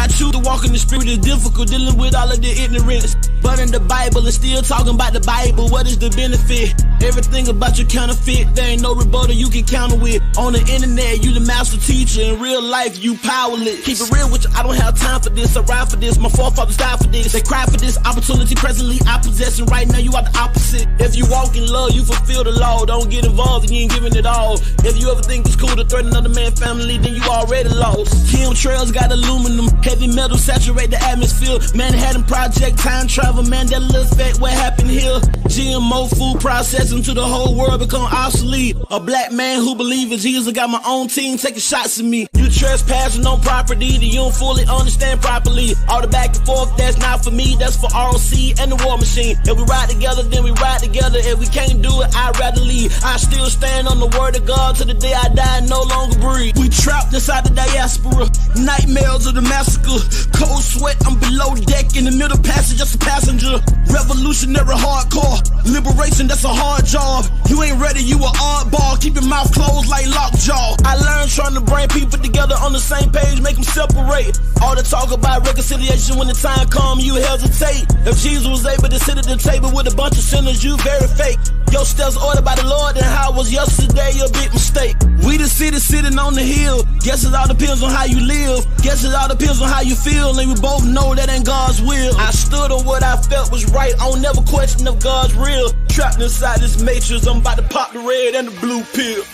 I choose to walk in the spirit is difficult, dealing with all of the ignorance. But in the Bible, it's still talking about the Bible. What is the benefit? Everything about you counterfeit. There ain't no rebuttal you can counter with. On the internet, you the master teacher. In real life, you powerless. Keep it real with you, I don't have time for this. I ride for this, my forefathers died for this. They cry for this opportunity, presently I possess, and right now you are the opposite. If you walk in love, you fulfill the law. Don't get involved and you ain't giving it all. If you ever think it's cool to threaten another man's family, then you already lost. Chemtrails got aluminum, heavy metal saturate the atmosphere. Manhattan Project, time travel, Mandela effect, what happened here? GMO food processing to the whole world become obsolete. A black man who believes in Jesus, got my own team taking shots at me. You trespassing on property that you don't fully understand properly. All the back and forth, that's not for me, that's for ROC and the war machine. If we ride together, then we ride together. If we can't do it, I'd rather leave. I still stand on the word of God till the day I die and no longer breathe. We trapped inside the diaspora, nightmares of the massacre. Cold sweat, I'm below deck, in the middle passage, just a passenger. Revolutionary hardcore, liberation, that's a hard job. You ain't ready, you a oddball, keep your mouth closed like lockjaw. I learned trying to bring people together on the same page, make them separate. All the talk about reconciliation, when the time come, you hesitate. If Jesus was able to sit at the table with a bunch of sinners, you very fake. Your steps ordered by the Lord, and how it was yesterday, a big mistake. We the city sitting on the hill. Guess it all depends on how you live. Guess it all depends on how you feel, and we both know that ain't God's will. I stood on what I felt was right, I don't never question if God's real. Trapped inside this matrix, I'm about to pop the red and the blue pill.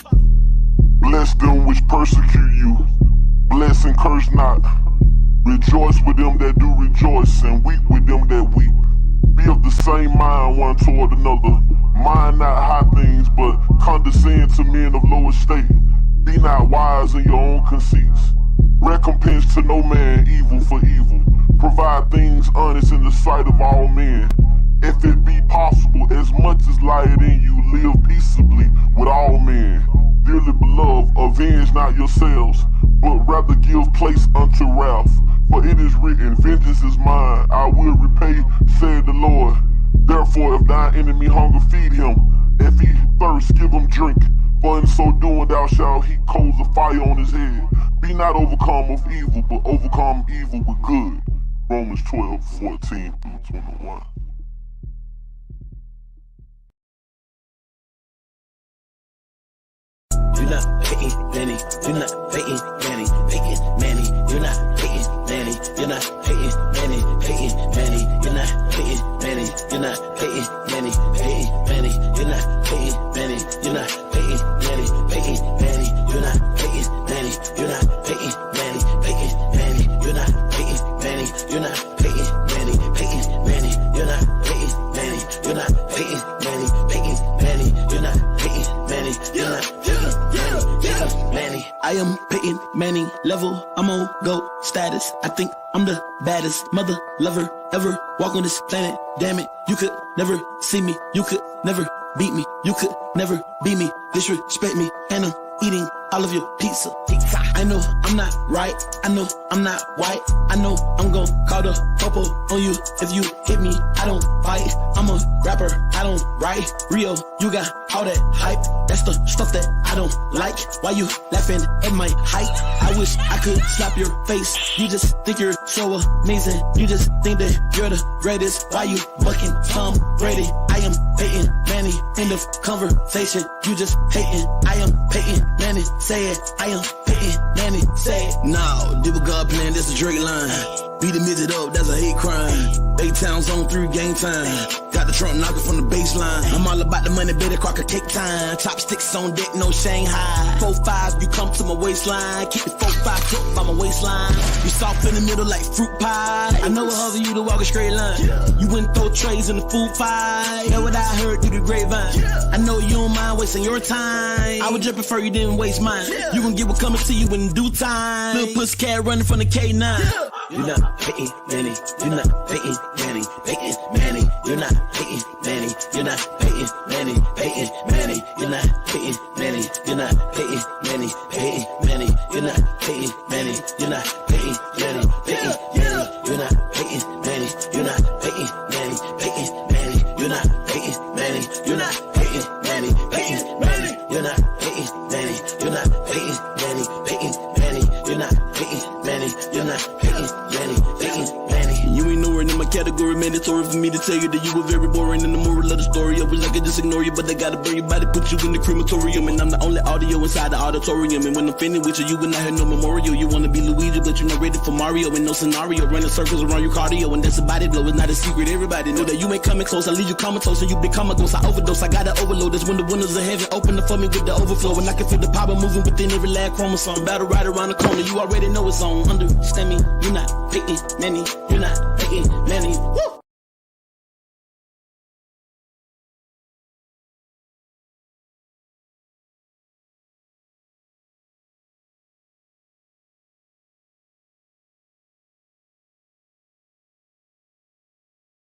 Bless them which persecute you, bless and curse not. Rejoice with them that do rejoice, and weep with them that weep. Be of the same mind one toward another. Mind not high things, but condescend to men of low estate. Be not wise in your own conceits. Recompense to no man evil for evil. Provide things honest in the sight of all men. If it be possible, as much as lieth in you, live peaceably with all men. Dearly beloved, avenge not yourselves, but rather give place unto wrath. For it is written, vengeance is mine, I will repay, said the Lord. Therefore, if thine enemy hunger, feed him. If he thirst, give him drink. For in so doing thou shalt heap coals of fire on his head. Be not overcome of evil, but overcome evil with good. Romans 12:14-21. You're not hating Manny, you're not hating Manny, hating Manny, you're not hating Manny, you're not hating Manny, hating Manny, you're not hating Manny, you're not hating Manny, hating Manny, you're not hating Manny, you're not hating Manny, hating Manny, you're not hating Manny, you're not hating Manny, hating Manny, you're not hating Manny, you're not hating Manny, hating Manny, you're not hating Manny, you're not hating Manny, hating Manny, you're not hating Manny, you're not Manny. I am Peyton Manning level, I'm on GOAT status. I think I'm the baddest mother lover ever walk on this planet. Damn it, you could never see me, you could never beat me, you could never be me, disrespect me, and I'm eating all of your pizza. I know I'm not right, I know I'm not white, I know I'm gon' call the popo on you if you hit me. I don't fight, I'm a rapper, I don't write. Rio, you got all that hype, that's the stuff that I don't like. Why you laughing at my height? I wish I could slap your face. You just think you're so amazing, you just think that you're the greatest. Why you bucking Tom Brady? I am Peyton Manning, end of conversation. You just hating, I am Peyton Manning, say it. I am Peyton Manning, say it. No, Dibble God playing, that's a Drake line. Beat the midget up, that's a hate crime. Baytown's on 3 game time. Got the trunk knocking from the baseline. I'm all about the money, baby, crocker cake time. Chopsticks on deck, no Shanghai. 4-5, you come to my waistline. Keep the 4-5 tucked by my waistline. You soft in the middle like fruit pie. I know it hard for you to walk a straight line. You wouldn't throw trays in the food fight. Know what I heard through the grapevine. I know you don't mind wasting your time. I would just prefer you didn't waste mine. You gon' get what coming to you in due time. Little pussycat running from the K9. You're not hating Manny, you're not hating Manny, hating Manny, you're not hating Manny, you're not hating Manny, hating Manny, you're not hating Manny, you're not hating Manny, hating Manny, you're not hating Manny, you're not hating Manny, hating Manny, you're not hating Manny, you're not hating Manny, hating Manny, you're not hating Manny, you're not hating Manny, hating Manny, you're not hating Manny, you're not hating Manny, hating Manny, you're not hating Manny. You're not hating Manny, hating Manny. You ain't nowhere in my category, mandatory for me to tell you that you were very boring. And the moral of the story, I wish I could just ignore you, but they gotta bury your body, put you in the crematorium. And I'm the only audio inside the auditorium. And when I'm finished with you, you will not have no memorial. You wanna be Luigi, but you're not ready for Mario. And no scenario, running circles around your cardio. And that's a body blow, it's not a secret. Everybody know that you ain't coming close. I leave you comatose, and you become a ghost. I overdose, I gotta overload. That's when the windows of heaven open up for me with the overflow. And I can feel the power moving within every last chromosome. Battle right around the corner, you already know it's on. Understand me, you're not hating Manny, you're not hating Manny. Woo!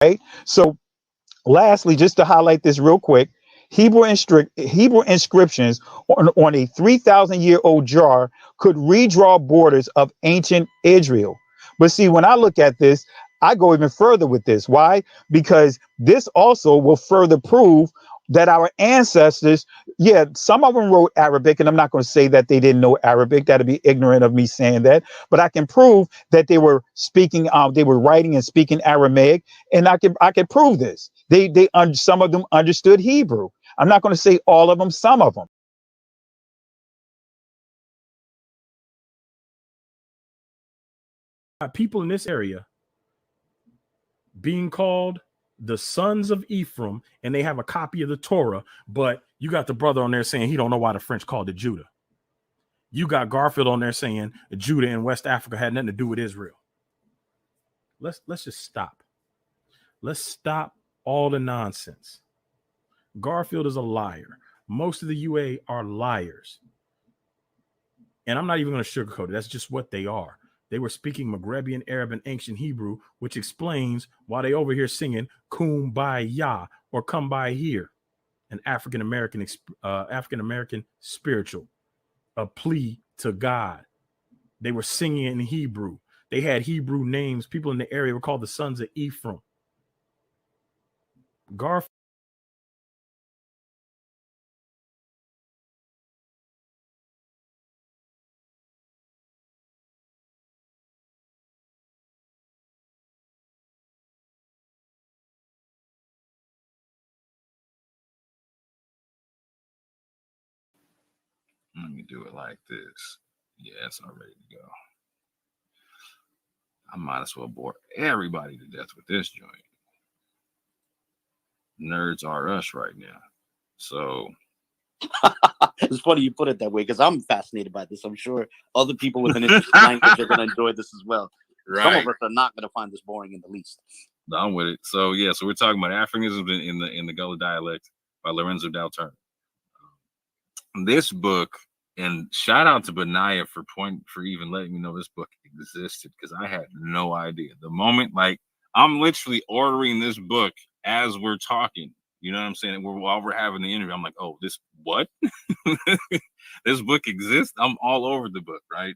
Right. So lastly, just to highlight this real quick, Hebrew inscriptions on a 3,000-year-old jar could redraw borders of ancient Israel. But see, when I look at this, I go even further with this. Why? Because this also will further prove that our ancestors, yeah, some of them wrote Arabic, and I'm not going to say that they didn't know Arabic. That'd be ignorant of me saying that. But I can prove that they were speaking, they were writing and speaking Aramaic, and I can prove this. Some of them understood Hebrew. I'm not going to say all of them, some of them. People in this area being called the sons of Ephraim, and they have a copy of the Torah, but you got the brother on there saying he don't know why the French called it Judah. You got Garfield on there saying Judah and West Africa had nothing to do with Israel. Let's just stop. Let's stop all the nonsense. Garfield is a liar. Most of the UA are liars. And I'm not even going to sugarcoat it. That's just what they are. They were speaking Maghrebian Arab and ancient Hebrew, which explains why they over here singing Kumbaya or Come By Here, an African American spiritual, a plea to God. They were singing in Hebrew. They had Hebrew names. People in the area were called the sons of Ephraim. Garfield. Let me do it like this. Yeah, it's all ready to go. I might as well bore everybody to death with this joint. Nerds are us right now. So it's funny you put it that way because I'm fascinated by this. I'm sure other people with an interesting language are going to enjoy this as well. Right. Some of us are not going to find this boring in the least. No, I'm with it. So yeah, so we're talking about Africanism in the Gullah dialect by Lorenzo Dalturn. This book, and shout out to Benaya for even letting me know this book existed, because I had no idea. The moment, like, I'm literally ordering this book as we're talking. You know what I'm saying? While we're having the interview, I'm like, oh, this what? This book exists? I'm all over the book, right?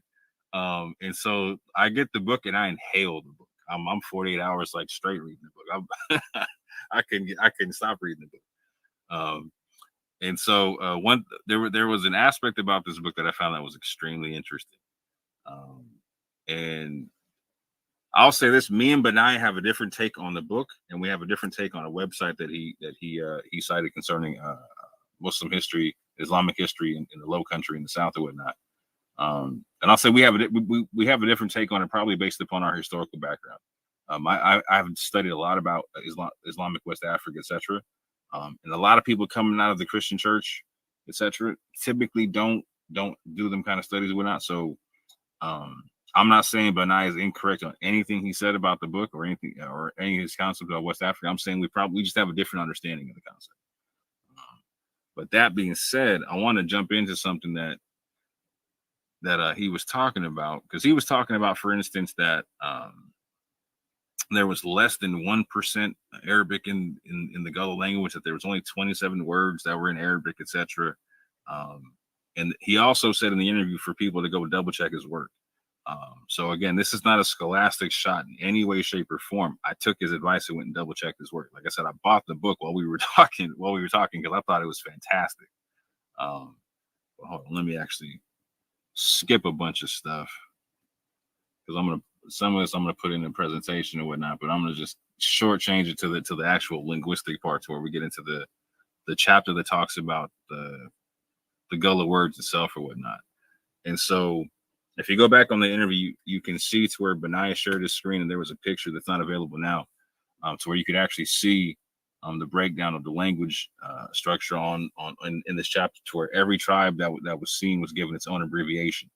And so I get the book and I inhale the book. I'm 48 hours like straight reading the book. I couldn't stop reading the book. And so there was an aspect about this book that I found that was extremely interesting. And I'll say this: me and Benai have a different take on the book, and we have a different take on a website that he cited concerning Muslim history, Islamic history in the Low Country in the South and whatnot. And I'll say we have a different take on it, probably based upon our historical background. I've studied a lot about Islamic West Africa, etc. And a lot of people coming out of the Christian church, etc., typically don't do them kind of studies or whatnot. So I'm not saying Benai is incorrect on anything he said about the book or anything or any of his concepts about West Africa. I'm saying we just have a different understanding of the concept. But that being said, I want to jump into something that he was talking about, because he was talking about, for instance, that there was less than 1% Arabic in the Gullah language, that there was only 27 words that were in Arabic, etc. And he also said in the interview for people to go double check his work. So again, this is not a scholastic shot in any way, shape, or form. I took his advice and went and double checked his work. Like I said, I bought the book while we were talking because I thought it was fantastic. Hold on, let me actually skip a bunch of stuff. because some of this I'm gonna put in the presentation and whatnot, but I'm gonna just shortchange it to the actual linguistic parts where we get into the chapter that talks about the Gullah words itself or whatnot. And so if you go back on the interview, you can see to where Benaiah shared his screen and there was a picture that's not available now, to where you could actually see the breakdown of the language structure in this chapter, to where every tribe that was seen was given its own abbreviation.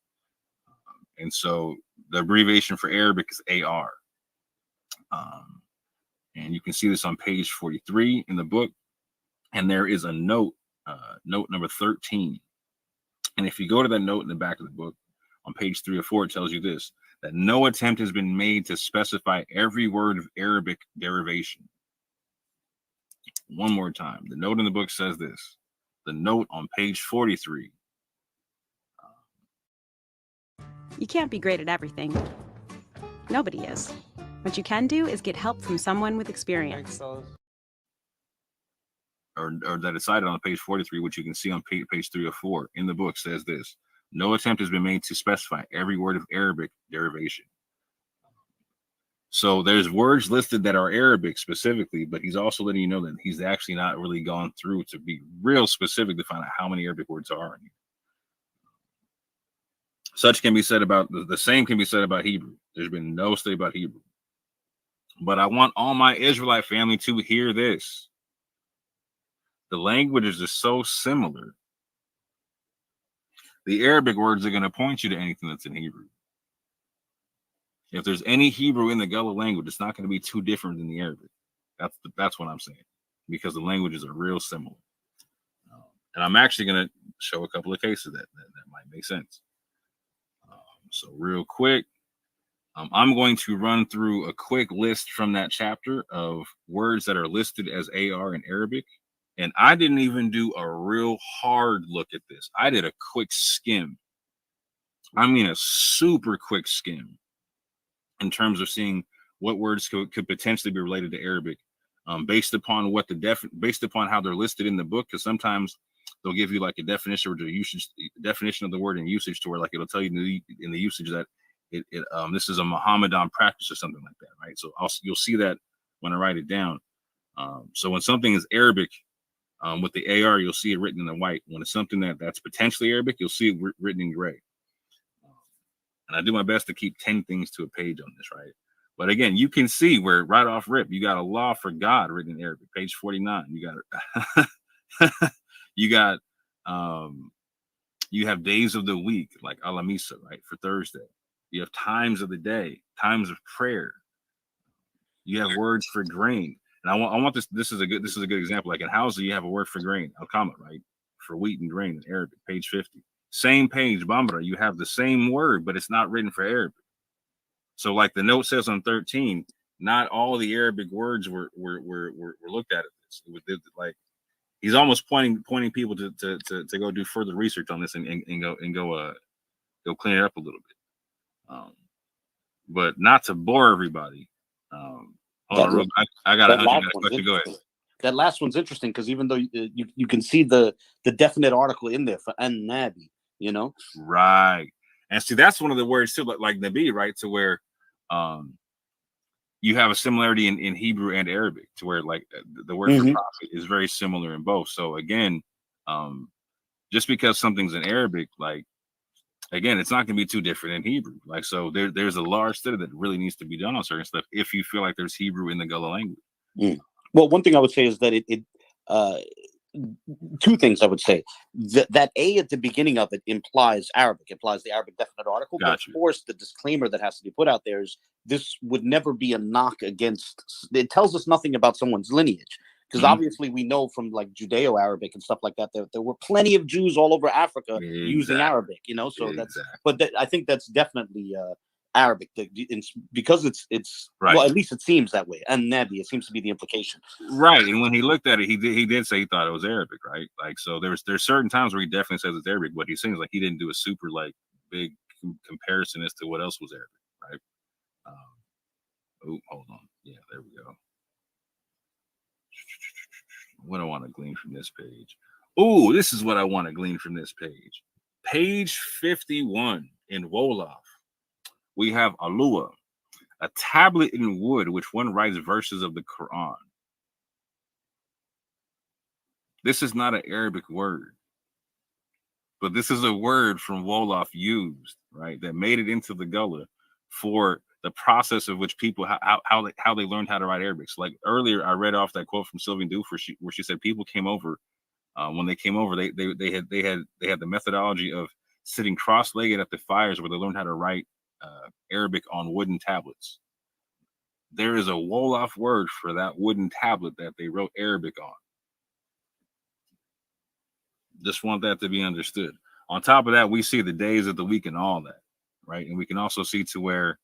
And so the abbreviation for Arabic is AR. And you can see this on page 43 in the book. And there is a note, note number 13. And if you go to that note in the back of the book, on page 3 or 4, it tells you this, that no attempt has been made to specify every word of Arabic derivation. One more time. The note in the book says this. The note on page 43. You can't be great at everything. Nobody is. What you can do is get help from someone with experience. Or that is cited on page 43, which you can see on page 3 or 4 in the book, says this. No attempt has been made to specify every word of Arabic derivation. So there's words listed that are Arabic specifically, but he's also letting you know that he's actually not really gone through to be real specific to find out how many Arabic words are in here. Such can be said about, the same can be said about Hebrew. There's been no study about Hebrew. But I want all my Israelite family to hear this. The languages are so similar. The Arabic words are going to point you to anything that's in Hebrew. If there's any Hebrew in the Gullah language, it's not going to be too different than the Arabic. That's what I'm saying, because the languages are real similar. And I'm actually going to show a couple of cases that might make sense. So real quick, I'm going to run through a quick list from that chapter of words that are listed as AR in Arabic. And I didn't even do a real hard look at this. I did a quick skim. I mean, a super quick skim in terms of seeing what words could potentially be related to Arabic, based upon what based upon how they're listed in the book. Because sometimes they'll give you like a definition or the usage definition of the word and usage, to where like it'll tell you in the usage that this is a Mohammedan practice or something like that, right? So you'll see that when I write it down. So when something is Arabic, with the AR, you'll see it written in the white. When it's something that's potentially Arabic, you'll see it written in gray. And I do my best to keep 10 things to a page on this, right? But again, you can see where right off rip, you got a law for God written in Arabic, page 49. You have days of the week, like Alamisa, right, for Thursday. You have times of the day, times of prayer. You have words for grain. And I want this. This is a good example. Like in Hausa, you have a word for grain, al-kama, right, for wheat and grain in Arabic, page 50. Same page, Bambara, you have the same word, but it's not written for Arabic. So, like the note says on 13, not all the Arabic words were looked at this. It was like he's almost pointing people to go do further research on this and go clean it up a little bit. But not to bore everybody. I got a question. Go ahead. That last one's interesting because even though you can see the definite article in there for an-nabi, you know, right? And see, that's one of the words too, like nabi, right? To where you have a similarity in Hebrew and Arabic, to where like the word for prophet is very similar in both. So again, just because something's in Arabic, like again, it's not going to be too different in Hebrew. Like, so there's a large study that really needs to be done on certain stuff if you feel like there's Hebrew in the Gullah language. Well, one thing I would say is that two things I would say. That A at the beginning of it implies Arabic, implies the Arabic definite article. But of course, the disclaimer that has to be put out there is this would never be a knock against. It tells us nothing about someone's lineage. Because obviously we know from like Judeo-Arabic and stuff like that, there were plenty of Jews all over Africa using Arabic, you know. So I think that's definitely Arabic, because it's right. Well, at least it seems that way. And Nabi, it seems to be the implication, right? And when he looked at it, he did say he thought it was Arabic, right? Like, so there's certain times where he definitely says it's Arabic, but he seems like he didn't do a super like big comparison as to what else was Arabic, right? Hold on, yeah, there we go. What I want to glean from this page. Oh, this is what I want to glean from this page. Page 51 in Wolof. We have alua, a tablet in wood which one writes verses of the Quran. This is not an Arabic word, but this is a word from Wolof used, right, that made it into the Gullah for the process of which people how they learned how to write Arabic. So like earlier, I read off that quote from Sylvian Dufour where she said people came over. When they came over, they had the methodology of sitting cross-legged at the fires where they learned how to write Arabic on wooden tablets. There is a Wolof word for that wooden tablet that they wrote Arabic on. Just want that to be understood. On top of that, we see the days of the week and all that, right? And we can also see to where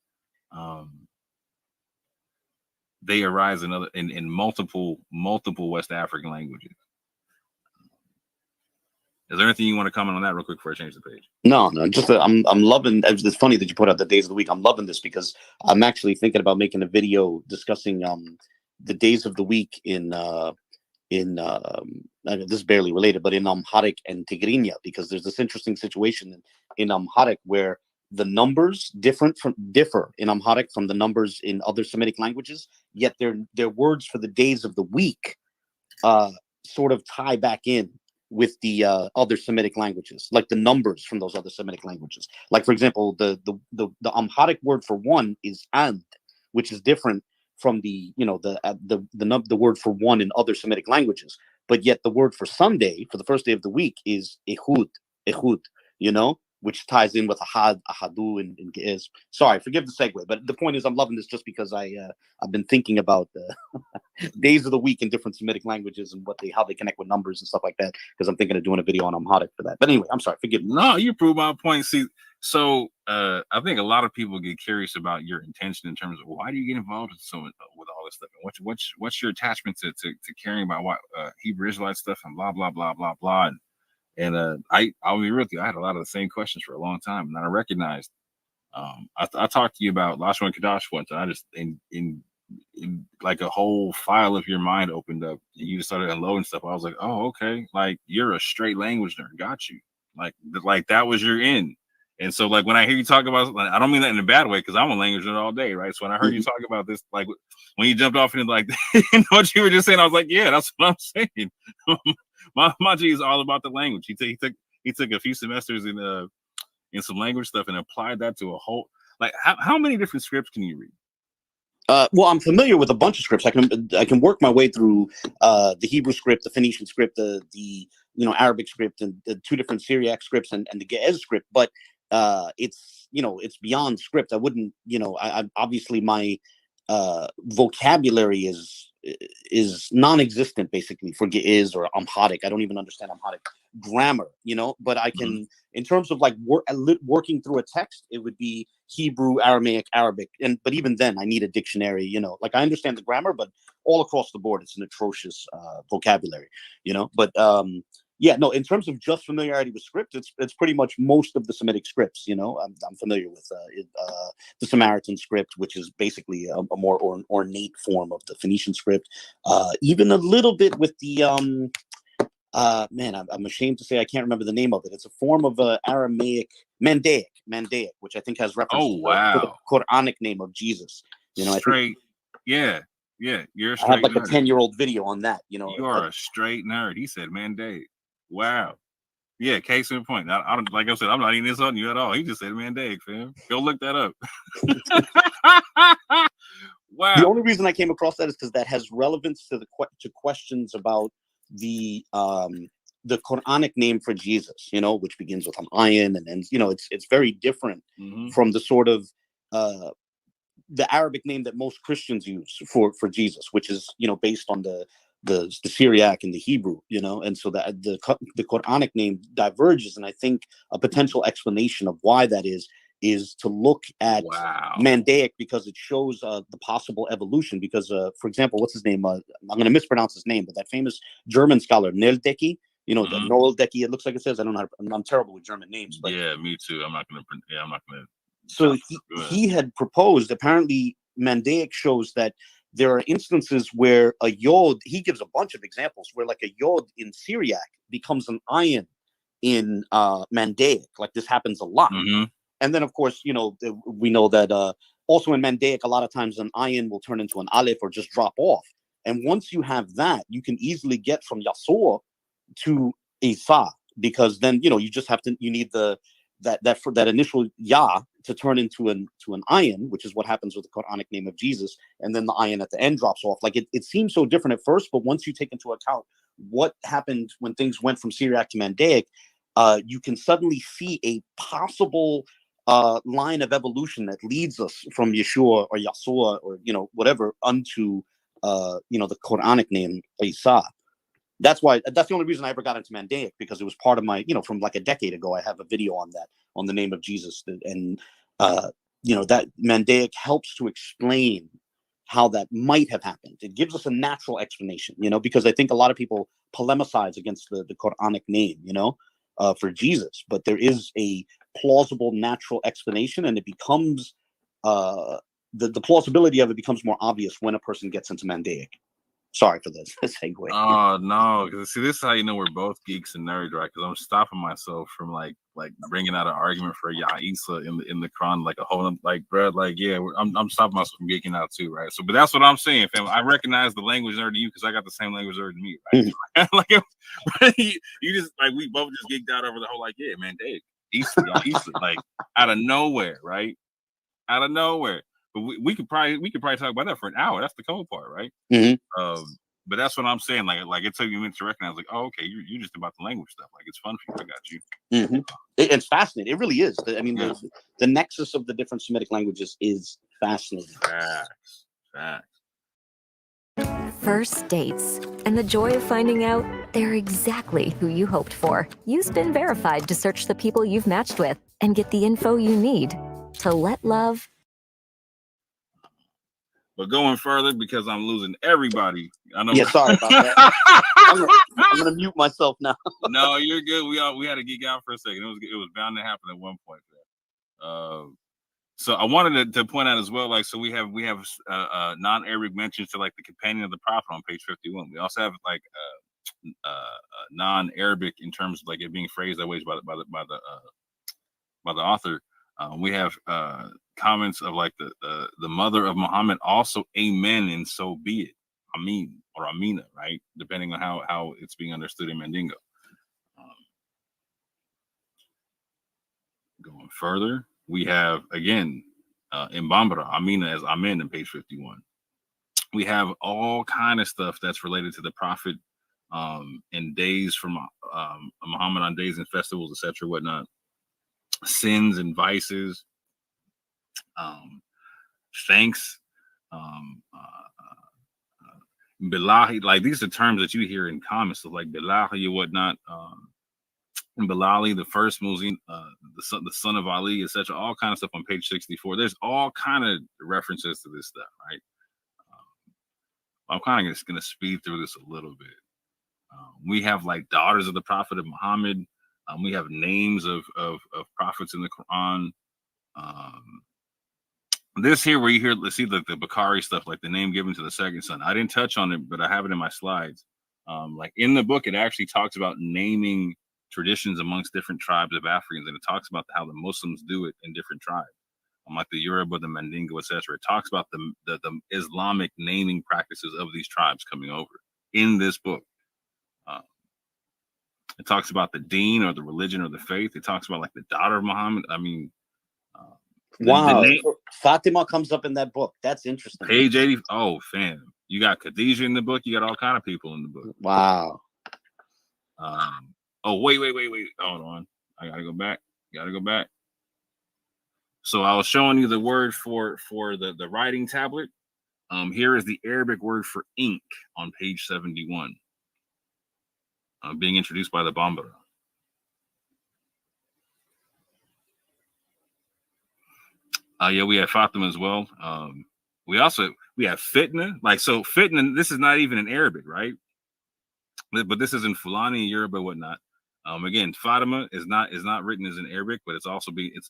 they arise in multiple West African languages. Is there anything you want to comment on that real quick before I change the page? No, just I'm loving. It's funny that you put out the days of the week. I'm loving this because I'm actually thinking about making a video discussing the days of the week in this is barely related, but in Amharic and Tigrinya, because there's this interesting situation in Amharic where the numbers differ in Amharic from the numbers in other Semitic languages, yet their words for the days of the week sort of tie back in with the other Semitic languages, like the numbers from those other Semitic languages. Like, for example, the Amharic word for one is and, which is different from the word for one in other Semitic languages. But yet the word for Sunday, for the first day of the week, is ehud, which ties in with ahad, ahadu, and ge'ez. Sorry, forgive the segue, but the point is I'm loving this just because I've been thinking about days of the week in different Semitic languages and how they connect with numbers and stuff like that, because I'm thinking of doing a video on Amharic for that. But anyway, I'm sorry, forgive me. No, you prove my point. See, so I think a lot of people get curious about your intention in terms of why do you get involved with all this stuff, and what's your attachment to caring about what Hebrew Israelite stuff and blah blah blah blah blah. And I'll be real with you, I had a lot of the same questions for a long time, and I recognized I talked to you about Lashon Kadash once, and I just in like a whole file of your mind opened up, and you just started unloading stuff. I was like, oh, okay, like you're a straight language nerd, got you, like that was your end. And so like when I hear you talk about, like, I don't mean that in a bad way, because I'm a language nerd all day, right? So when I heard you talk about this, like when you jumped off into like what you were just saying, I was like, yeah, that's what I'm saying. My G is all about the language. He took a few semesters in some language stuff and applied that to a whole, like how many different scripts can you read? Well, I'm familiar with a bunch of scripts. I can work my way through the Hebrew script, the Phoenician script, the Arabic script, and the two different Syriac scripts and the Ge'ez script. But it's beyond script. I wouldn't, I obviously my vocabulary is non-existent basically for Ge'ez or Amharic. I don't even understand Amharic grammar, but I can, in terms of like working through a text, it would be Hebrew, Aramaic, Arabic, but even then I need a dictionary, like I understand the grammar, but all across the board it's an atrocious vocabulary, but yeah, no, in terms of just familiarity with script, it's pretty much most of the Semitic scripts. I'm familiar with the Samaritan script, which is basically a more ornate form of the Phoenician script. Even a little bit with the I'm ashamed to say I can't remember the name of it. It's a form of Aramaic, Mandaic, which I think has reference to the Quranic name of Jesus. Straight, yeah, you're a straight. I have like nerd. a 10-year-old video on that. You are a straight nerd. He said Mandaic. Wow. Yeah, case in point. I don't, like I said, I'm not eating this on you at all. He just said Mandaic, fam. Go look that up. Wow. The only reason I came across that is because that has relevance to to questions about the Quranic name for Jesus, which begins with an ayin, and it's very different from the sort of the Arabic name that most Christians use for Jesus, which is based on the Syriac and the Hebrew, and so that the Quranic name diverges. And I think a potential explanation of why that is to look at Mandaic, because it shows the possible evolution. Because, for example, what's his name? I'm going to mispronounce his name, but that famous German scholar Noeldeki, the Noeldeki, it looks like it says. I don't know. I'm terrible with German names, but yeah, me too. I'm not going to. So he had proposed. Apparently, Mandaic shows that there are instances where a yod, he gives a bunch of examples where like a yod in Syriac becomes an ayin in Mandaic. Like this happens a lot. And then, of course, we know that also in Mandaic, a lot of times an ayin will turn into an aleph or just drop off. And once you have that, you can easily get from Yasur to Isa, because then, you just have to, you need that initial Ya to turn into an ayin, which is what happens with the Quranic name of Jesus. And then the ayin at the end drops off. Like it seems so different at first, but once you take into account what happened when things went from Syriac to Mandaic, you can suddenly see a possible line of evolution that leads us from Yeshua or Yasua or whatever unto the Quranic name Isa. That's the only reason I ever got into Mandaic, because it was part of my, from like a decade ago. I have a video on that, on the name of Jesus, and that Mandaic helps to explain how that might have happened. It gives us a natural explanation, because I think a lot of people polemicize against the Quranic name, for Jesus, but there is a plausible natural explanation, and it becomes the plausibility of it becomes more obvious when a person gets into Mandaic. Sorry for this segue. Oh no, because see, this is how you know we're both geeks and nerds, right? Because I'm stopping myself from like bringing out an argument for Ya Isa in the Quran, like a whole bro, I'm stopping myself from geeking out too, right? So, but that's what I'm saying, fam. I recognize the language nerd in you because I got the same language nerd in me, right? You just we both just geeked out over the whole man, Dave, Isa, like out of nowhere, right? Out of nowhere. But we could probably talk about that for an hour. That's the cool part, right? Mm-hmm. But that's what I'm saying. Like it took me a minute to recognize. Like, oh, okay, you're just about the language stuff. Like, it's fun for you. I got you. Mm-hmm. It's fascinating. It really is. I mean, the nexus of the different Semitic languages is fascinating. Facts. First dates, and the joy of finding out they're exactly who you hoped for. Use Been Verified to search the people you've matched with and get the info you need to let love. But going further, because I'm losing everybody. I know. Yeah, sorry about that. I'm gonna mute myself now. No, you're good. We had to geek out for a second. It was bound to happen at one point. So I wanted to point out as well, so we have non-Arabic mentions to the companion of the Prophet on page 51. We also have non-Arabic in terms of it being phrased that way by the author. We have comments of the mother of Muhammad, also amen, and so be it, Amin or Amina, right? Depending on how it's being understood in Mandingo. Going further, we have again in Bambara, Amina as Amen in page 51. We have all kind of stuff that's related to the Prophet in days from Muhammad on days and festivals, etc., whatnot. Sins and vices, thanks, bilahi, these are terms that you hear in comments, so bilahi or whatnot, Bilali, the first Muezzin, the son of Ali, etc., all kind of stuff on page 64. There's all kind of references to this stuff, right? I'm kind of just going to speed through this a little bit. We have daughters of the Prophet of Muhammad. We have names of prophets in the Quran. This here where you hear, let's see the Bukhari stuff, the name given to the second son. I didn't touch on it, but I have it in my slides. In the book, it actually talks about naming traditions amongst different tribes of Africans, and it talks about how the Muslims do it in different tribes, like the Yoruba, the Mandingo, etc. It talks about the Islamic naming practices of these tribes coming over in this book. It talks about the deen or the religion or the faith. It talks about the daughter of Muhammad. I mean, wow, Fatima comes up in that book. That's interesting. Page 80. Oh, fam, you got Khadijah in the book. You got all kind of people in the book. Wow. Oh, wait. Hold on. I gotta go back. So I was showing you the word for the writing tablet. Here is the Arabic word for ink on page 71. Being introduced by the Bambara. Yeah, we have Fatima as well. We have fitna. So fitna, this is not even in Arabic, right? But this is in Fulani, Yoruba, whatnot. Again, Fatima is not written as in Arabic, but it's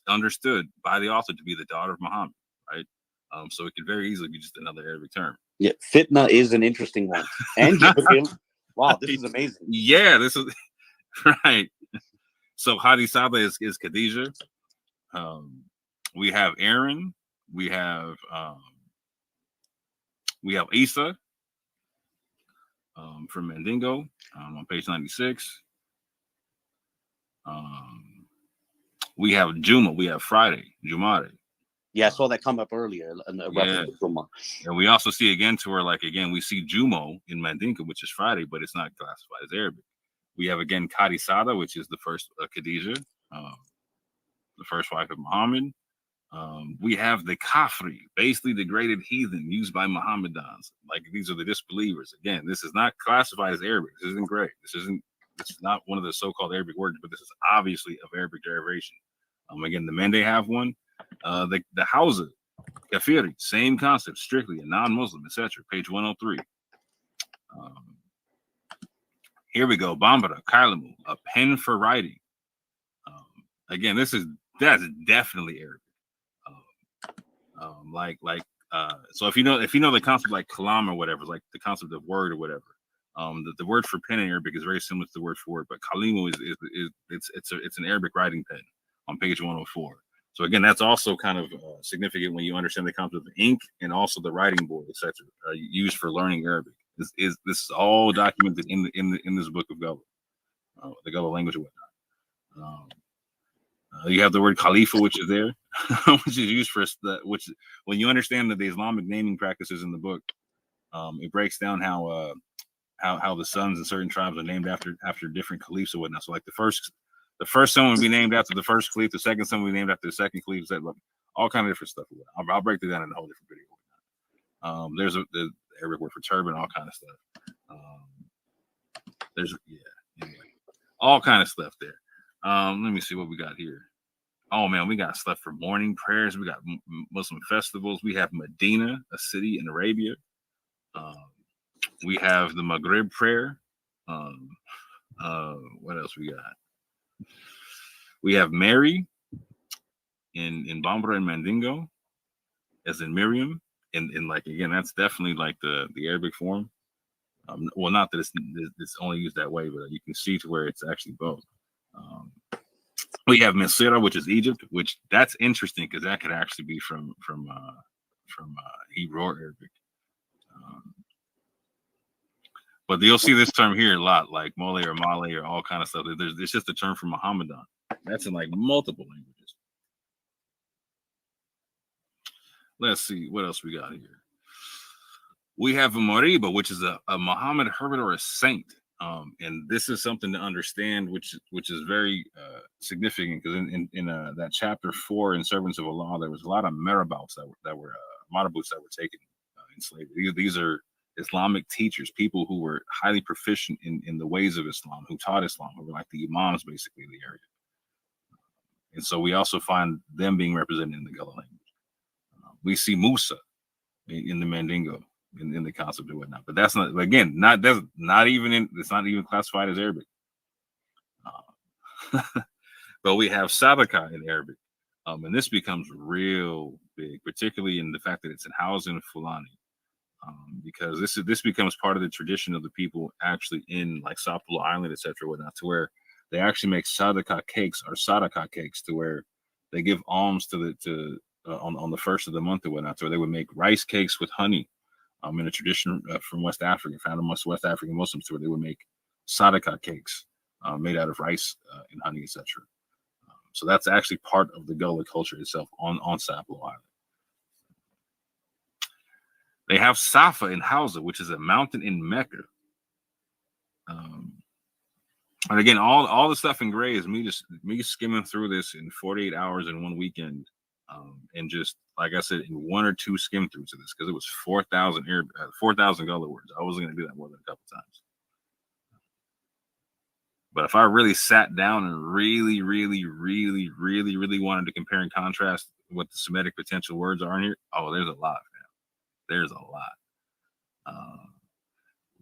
understood by the author to be the daughter of Muhammad, right? So it could very easily be just another Arabic term. Yeah, fitna is an interesting one. And wow, this is amazing. Yeah, this is right. So Hadisaba is Khadijah. We have Aaron. We have Isa from Mandingo on page 96. We have Juma. We have Friday, Jumare. Yeah, I saw that come up earlier. Reference to Juma. And we also see again to where, like, again, we see Jumo in Mandinka, which is Friday, but it's not classified as Arabic. We have again Kadisada, which is the first Khadijah, the first wife of Muhammad. We have the Kafri, basically degraded heathen used by Mohammedans. Like, these are the disbelievers. Again, this is not classified as Arabic. This isn't great. This is not one of the so-called Arabic words, but this is obviously of Arabic derivation. Again, the Mende have one. The Hausa, Kafiri, same concept, strictly a non-Muslim, etc. Page 103. Here we go. Bambara, Kailamu, a pen for writing. Again, that's definitely Arabic. So if you know the concept like kalam or whatever, like the concept of word or whatever, the word for pen in Arabic is very similar to the word for word, but kalimu it's an Arabic writing pen on page 104. So again, that's also kind of significant when you understand the concept of ink and also the writing board, etc., used for learning Arabic. This is all documented in this book of Gullah, the Gullah language and whatnot. You have the word Khalifa, which is there, which is used for which when you understand the Islamic naming practices in the book, it breaks down how the sons in certain tribes are named after different caliphs or whatnot. So like the first son would be named after the first caliph, the second son would be named after the second caliph, all kind of different stuff. I'll break it down in a whole different video. There's the Arabic word for turban, all kind of stuff. Anyway, all kind of stuff there. Let me see what we got here. Oh man, we got stuff for morning prayers. We got Muslim festivals. We have Medina, a city in Arabia. We have the Maghrib prayer. What else we got? We have Mary in Bambara and Mandingo, as in Miriam. And like, again, that's definitely like the Arabic form. Well, not that it's only used that way, but you can see to where it's actually both. We have Misira, which is Egypt, which that's interesting because that could actually be from Hebrew or Arabic. But you'll see this term here a lot, like Mole or Male or all kind of stuff. It's just a term for Muhammadan. That's in like multiple languages. Let's see what else we got here. We have a Mariba, which is a Muhammad hermit or a saint. And this is something to understand, which is very significant, because in that chapter 4 in Servants of Allah, there was a lot of marabouts that were marabouts that were taken in slavery. These are Islamic teachers, people who were highly proficient in the ways of Islam, who taught Islam, who were like the imams basically in the area. And so we also find them being represented in the Gullah language. We see Musa in the Mandingo, in the concept and whatnot, but that's not even classified as Arabic. But we have Sadaka in Arabic, and this becomes real big, particularly in the fact that it's in Hausa and Fulani, because this becomes part of the tradition of the people actually in like Sapelo Island, etc., whatnot, to where they actually make Sadaka cakes or Sadaka cakes, to where they give alms on the first of the month or whatnot. So they would make rice cakes with honey. In a tradition from West Africa, found amongst West African Muslims, where they would make sadaka cakes made out of rice and honey, etc. So that's actually part of the Gullah culture itself on Sapelo Island. They have Safa in Hausa, which is a mountain in Mecca. And again, all the stuff in gray is me skimming through this in 48 hours in one weekend. And just like I said, in one or two skim throughs of this, because it was 4,000 Gullah words. I wasn't going to do that more than a couple times. But if I really sat down and really, really, really, really, really wanted to compare and contrast what the Semitic potential words are in here, oh, there's a lot, man. There's a lot.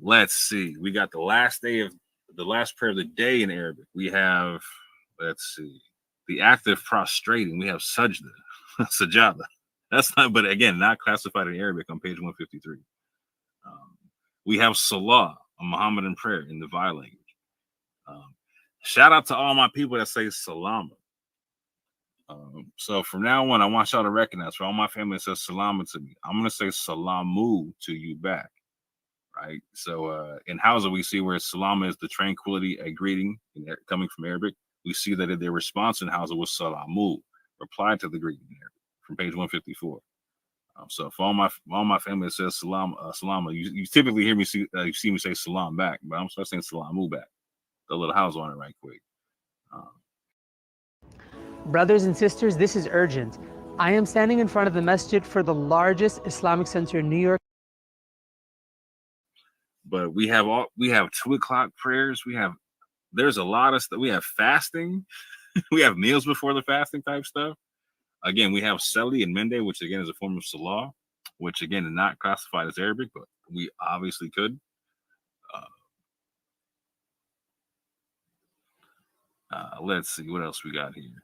Let's see. We got the last prayer of the day in Arabic. We have, let's see, the act of prostrating. We have sajda. Sajada. That's not, but again, not classified in Arabic on page 153. We have Salah, a Muhammadan prayer in the Vai language. Shout out to all my people that say Salama. So from now on, I want y'all to recognize, for all my family that says salama to me, I'm going to say salamu to you back, right? So in Hausa, we see where salama is the tranquility, a greeting, coming from Arabic. We see that their response in Hausa was salamu, replied to the greeting in Arabic, from page 154. So for all my family that says salama, you typically hear me see me say salam back, but I'm starting saying salamu back. The little house on it right quick. Brothers and sisters, this is urgent. I am standing in front of the masjid for the largest Islamic center in New York. But we have 2 o'clock prayers. There's a lot of stuff. We have fasting. We have meals before the fasting type stuff. Again, we have Seli and Mende, which again is a form of Salah, which again is not classified as Arabic, but we obviously could. Let's see what else we got here.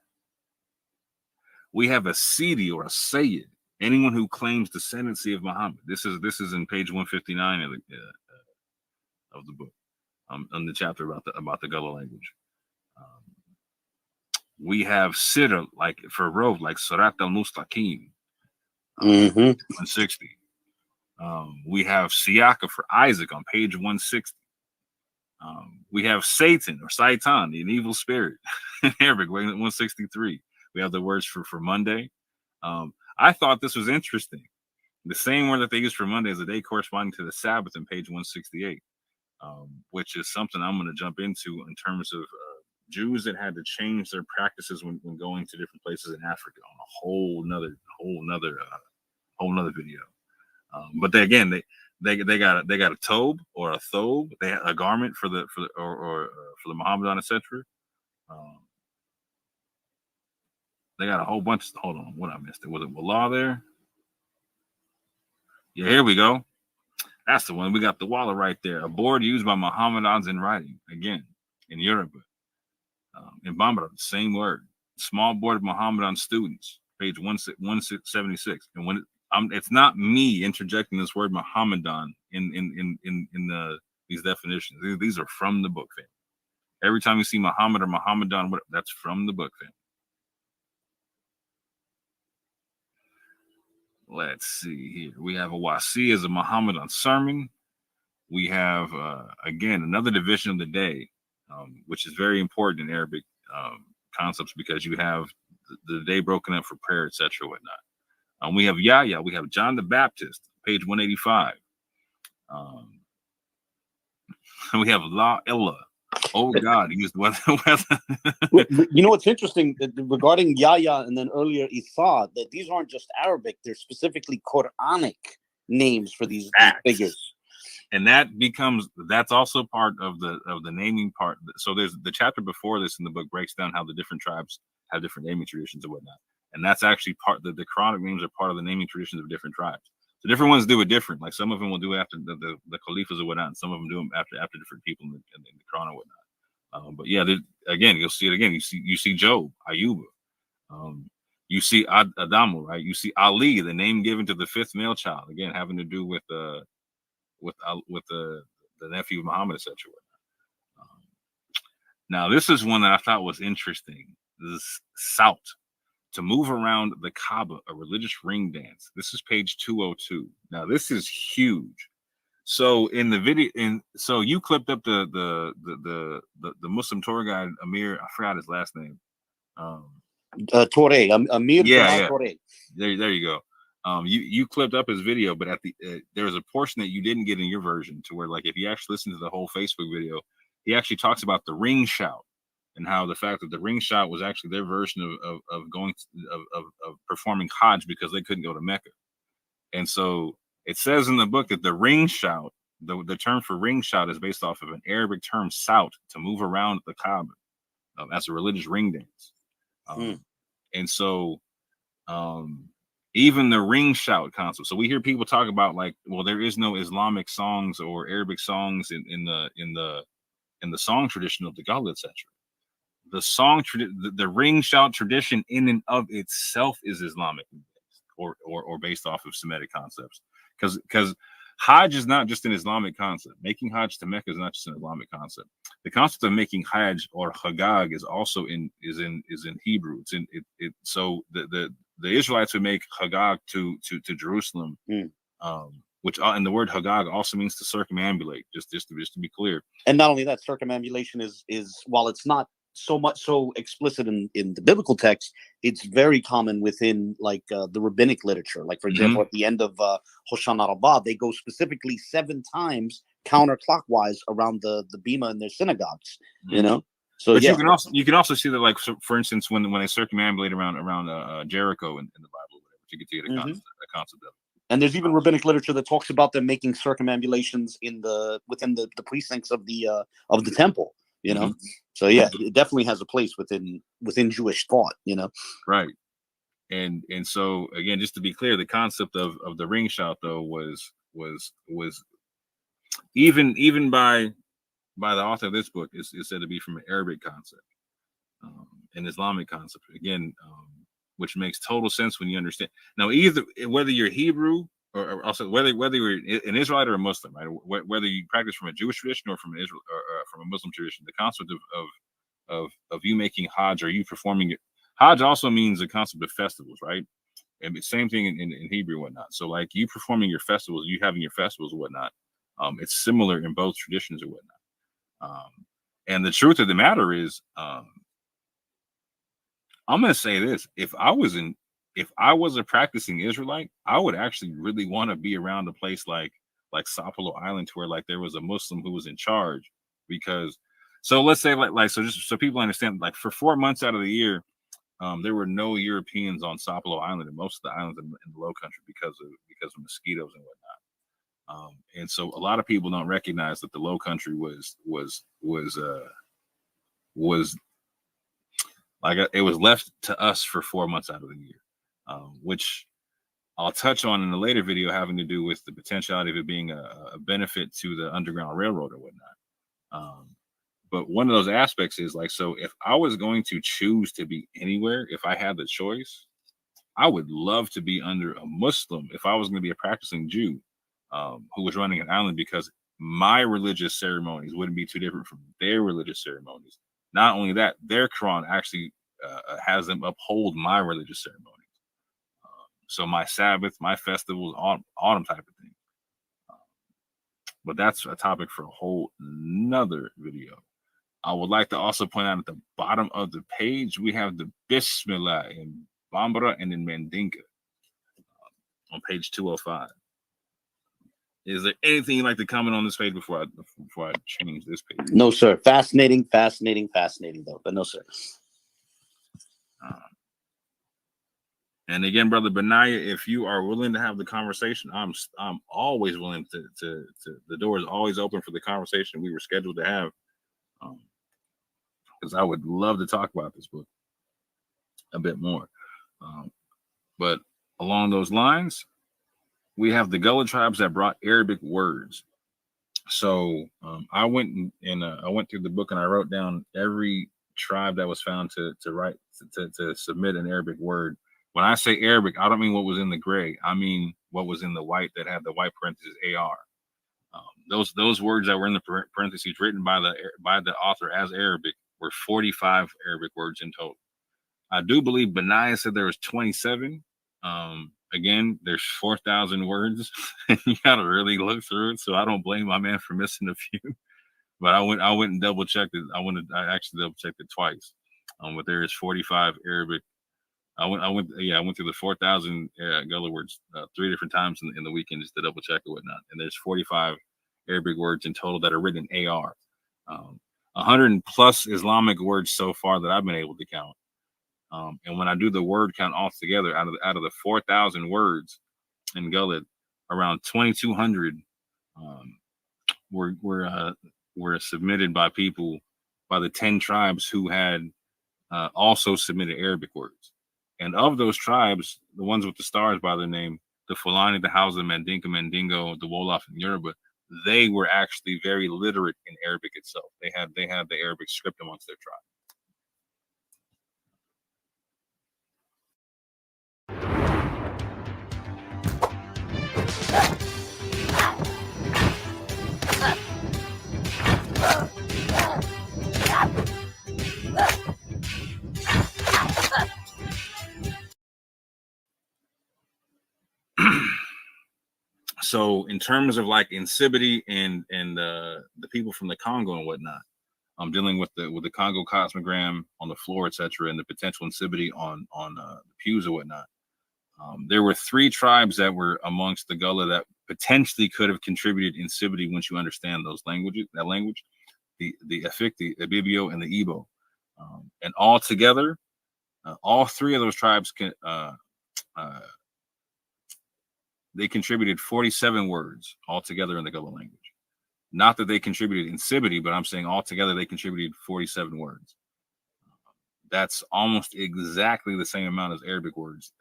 We have a Sidi or a Sayyid, anyone who claims descendancy of Muhammad. This is in page 159 of the book, on the chapter about the Gullah language. We have Sidr, like for road, like Surat al-Mustaqim, 160. We have Siyaka for Isaac on page 160. We have Satan or Satan, an evil spirit, in Arabic, 163. We have the words for Monday. I thought this was interesting. The same word that they use for Monday is a day corresponding to the Sabbath in page 168, which is something I'm going to jump into in terms of Jews that had to change their practices when going to different places in Africa on a whole nother video. But they got a tobe or a thobe. They had a garment for the Mohammedan, etc. They got a whole bunch. Hold on, what I missed? Was it Wallah there? Yeah, here we go. That's the one. We got the Wallah right there. A board used by Mohammedans in writing. Again, in Europe. In Bambara, the same word. Small board of Mohammedan students, page 176. And when it's not me interjecting this word Mohammedan in these definitions. These are from the book, fam. Every time you see Muhammad or Mohammedan, that's from the book, fam. Let's see here. We have a Wasi as a Mohammedan sermon. We have, again, another division of the day, which is very important in Arabic concepts, because you have the day broken up for prayer, etc., whatnot. We have Yahya. We have John the Baptist, page 185. We have La Ella. Oh God, he used weather. You know what's interesting regarding Yahya and then earlier Isa, that these aren't just Arabic; they're specifically Quranic names for these figures. And that's also part of the naming part. So there's the chapter before this in the book breaks down how the different tribes have different naming traditions and whatnot. And that's actually the Quranic names are part of the naming traditions of different tribes. So different ones do it different. Like some of them will do it after the Khalifas or whatnot. And some of them do them after different people in the Quran and whatnot. But yeah, again, you'll see it again. You see Job, Ayuba. You see Adamu, right? You see Ali, the name given to the 5th male child. Again, having to do with the nephew of Muhammad, etc. Now, this is one that I thought was interesting. This is Saut, to move around the Kaaba, a religious ring dance. This is page 202. Now, this is huge. So in the video, so you clipped up the Muslim tour guide Amir. I forgot his last name. Torre Amir. Yeah. Torre. There you go. You clipped up his video, but at there was a portion that you didn't get in your version, to where, like, if you actually listen to the whole Facebook video, he actually talks about the ring shout and how the fact that the ring shout was actually their version of performing Hajj, because they couldn't go to Mecca. And so it says in the book that the ring shout, the term for ring shout, is based off of an Arabic term saut, to move around the Kaaba as a religious ring dance. And so even the ring shout concept. So we hear people talk about, like, well, there is no Islamic songs or Arabic songs in the song tradition of the Gullah, etc. The ring shout tradition in and of itself is Islamic, or based off of Semitic concepts, because Hajj is not just an Islamic concept. Making Hajj to Mecca is not just an Islamic concept. the concept of making Hajj or Hagag is also in Hebrew. It's in it. So the Israelites would make Hagag to Jerusalem, which and the word Hagag also means to circumambulate. Just to be clear. And not only that, circumambulation is while it's not so explicit in the biblical text, it's very common within like the rabbinic literature. Like, for example, at the end of Hoshana Rabbah, they go specifically 7 times counterclockwise around the bima in their synagogues. You know, so but yeah, you can also see that, like, so for instance, when they circumambulate around Jericho in the Bible, whatever, to get the concept of it. And there's even rabbinic literature that talks about them making circumambulations within the precincts of the temple. You know, so yeah, it definitely has a place within Jewish thought. You know, right. And so again, just to be clear, the concept of the ring shot though was even by the author of this book is said to be from an Arabic concept, an Islamic concept. Again, which makes total sense when you understand. Now, either whether you're Hebrew or also whether you're an Israelite or a Muslim, right? Whether you practice from a Jewish tradition or from an Israel or from a Muslim tradition, the concept of you making Hajj or you performing it. Hajj also means the concept of festivals, right? And the same thing in Hebrew and whatnot. So like you performing your festivals, you having your festivals and whatnot. It's similar in both traditions and whatnot. And the truth of the matter is, I'm going to say this: if I was a practicing Israelite, I would actually really want to be around a place like Sapelo Island, to where like there was a Muslim who was in charge. Because, so let's say so just so people understand, like for 4 months out of the year, there were no Europeans on Sapelo Island and most of the islands in the Low Country because of mosquitoes and whatnot. And so a lot of people don't recognize that the Low Country was like it was left to us for 4 months out of the year. Which I'll touch on in a later video, having to do with the potentiality of it being a benefit to the Underground Railroad or whatnot. But one of those aspects is like, so if I was going to choose to be anywhere, if I had the choice, I would love to be under a Muslim if I was going to be a practicing Jew who was running an island, because my religious ceremonies wouldn't be too different from their religious ceremonies. Not only that, their Quran actually has them uphold my religious ceremonies. So my Sabbath, my festivals, all them type of things. But that's a topic for a whole nother video. I would like to also point out at the bottom of the page, we have the Bismillah in Bambara and in Mandinka on page 205. Is there anything you'd like to comment on this page before I change this page? No, sir. Fascinating though, but no, sir. And again, Brother Benaiah, if you are willing to have the conversation, I'm always willing to the door is always open for the conversation we were scheduled to have. Because I would love to talk about this book a bit more. But along those lines, we have the Gullah tribes that brought Arabic words. So I went through the book and I wrote down every tribe that was found to submit an Arabic word. When I say Arabic, I don't mean what was in the gray. I mean what was in the white that had the white parentheses AR. Those words that were in the parentheses written by the author as Arabic were 45 Arabic words in total. I do believe Benaiah said there was 27. Again, there's 4,000 words. You gotta really look through it. So I don't blame my man for missing a few. But I went and double checked it. I actually double checked it twice. But there is 45 Arabic. I went through the 4,000 Gullah words 3 different times in the weekend just to double check and whatnot. And there's 45 Arabic words in total that are written in AR. 100 plus Islamic words so far that I've been able to count. And when I do the word count all together, out of the 4,000 words in Gullah, around 2,200 were submitted by people, by the 10 tribes who had also submitted Arabic words. And of those tribes, the ones with the stars by their name, the Fulani, the Hausa, Mandinka, Mandingo, the Wolof, and Yoruba, they were actually very literate in Arabic itself. They had the Arabic script amongst their tribe. So in terms of like insipidity and the people from the Congo and whatnot, I'm dealing with the Congo cosmogram on the floor, etc., and the potential insipidity on the pews or whatnot. There were 3 tribes that were amongst the Gullah that potentially could have contributed insipidity once you understand those languages. That language, the Efik, the Ibibio, and the Igbo, and all together, all 3 of those tribes they contributed 47 words altogether in the Gullah language. Not that they contributed insipidity, but I'm saying altogether they contributed 47 words. That's almost exactly the same amount as Arabic words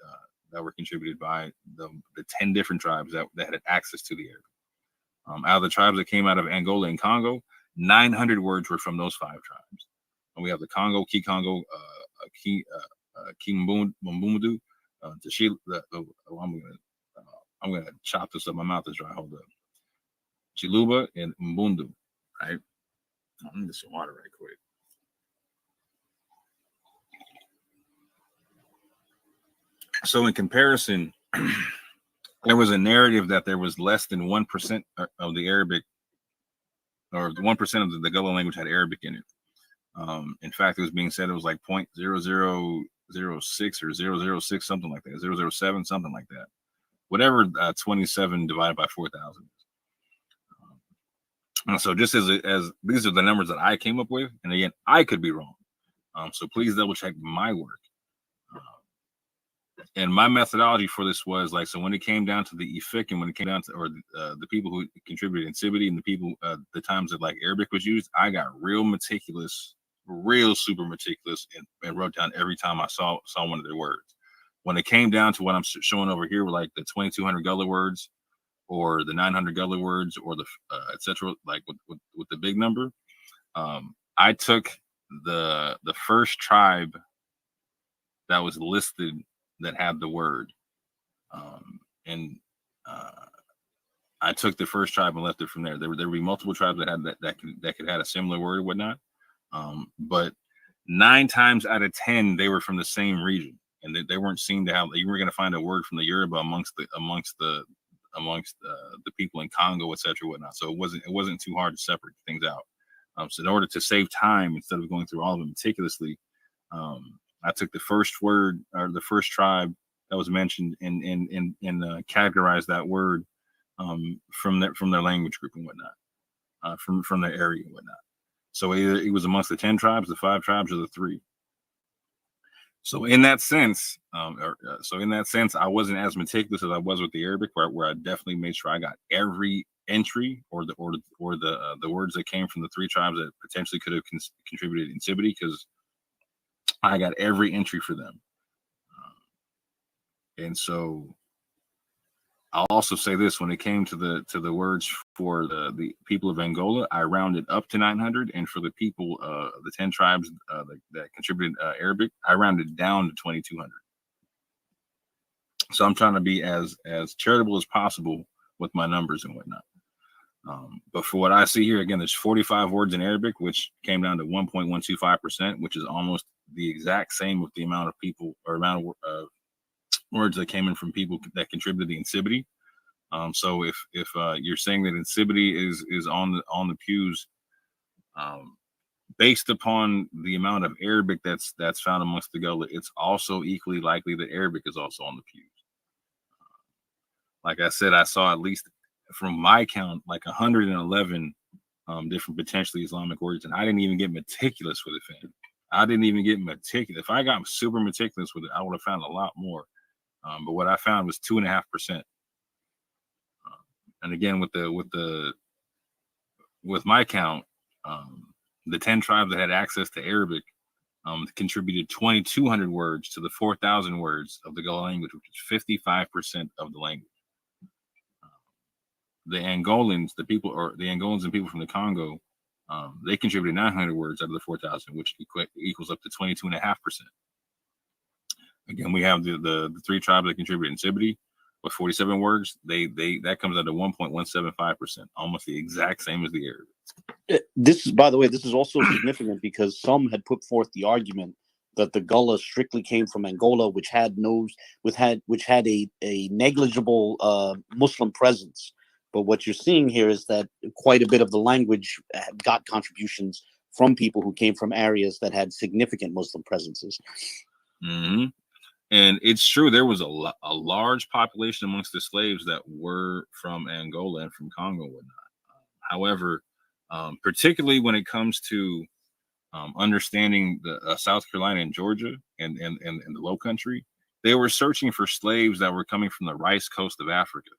that were contributed by the 10 different tribes that had access to the Arabic. Out of the tribes that came out of Angola and Congo, 900 words were from those 5 tribes. And we have the Congo, Kikongo, Kimbundu, I'm gonna chop this up. My mouth is dry. Hold up. Chiluba and Mbundu, right? I'm gonna get some water right quick. So in comparison, there was a narrative that there was less than 1% of the Arabic, or 1% of the Gullah language had Arabic in it. In fact, it was being said it was like 0.0006 or 006, something like that, 007, something like that. Whatever 27 divided by 4,000. So just as these are the numbers that I came up with, and again, I could be wrong. So please double check my work. And my methodology for this was like, so when it came down to the Efik and when it came down to, or the people who contributed insipidity and the people, the times that like Arabic was used, I got real meticulous, real super meticulous, and wrote down every time I saw one of their words. When it came down to what I'm showing over here, like the 2,200 Gullah words, or the 900 Gullah words, or the etc., like with the big number, I took the first tribe that was listed that had the word, and I took the first tribe and left it from there. There would be multiple tribes that had that could have a similar word or whatnot, but 9 times out of 10 they were from the same region. And they weren't seen to have. You were going to find a word from the Yoruba amongst the people in Congo, etc., whatnot. So it wasn't too hard to separate things out. So in order to save time, instead of going through all of them meticulously, I took the first word or the first tribe that was mentioned and categorized that word from their language group and whatnot, from their area and whatnot. So either it was amongst the 10 tribes, the 5 tribes, or the 3. So in that sense, I wasn't as meticulous as I was with the Arabic, where I definitely made sure I got every entry or the words that came from the 3 tribes that potentially could have contributed insipidity, because I got every entry for them. And so I'll also say this: when it came to the words for the people of Angola, I rounded up to 900, and for the people, the 10 tribes that contributed Arabic, I rounded down to 2,200. So I'm trying to be as charitable as possible with my numbers and whatnot. But for what I see here, again, there's 45 words in Arabic, which came down to 1.125%, which is almost the exact same with the amount of people or amount of words that came in from people that contributed the insipidity. So if you're saying that insipidity is on the pews, based upon the amount of Arabic that's found amongst the Gullah, it's also equally likely that Arabic is also on the pews. Like I said, I saw at least, from my count, like 111 different potentially Islamic words, and I didn't even get meticulous with it, fam. I didn't even get meticulous. If I got super meticulous with it, I would have found a lot more. But what I found was 2.5%. And again, with my count, the 10 tribes that had access to Arabic contributed 2,200 words to the 4,000 words of the Gullah language, which is 55% of the language. The Angolans, the Angolans and people from the Congo, they contributed 900 words out of the 4,000, which equals up to 22.5%. Again, we have the 3 tribes that contributed insipidity with 47 words. That comes out to 1.175%, almost the exact same as the Arabic. This is, by the way, this is also significant because some had put forth the argument that the Gullah strictly came from Angola, which had a negligible Muslim presence. But what you're seeing here is that quite a bit of the language got contributions from people who came from areas that had significant Muslim presences. Mm-hmm. And it's true, there was a large population amongst the slaves that were from Angola and from Congo and whatnot. However, particularly when it comes to understanding the South Carolina and Georgia and the Low Country, they were searching for slaves that were coming from the rice coast of Africa,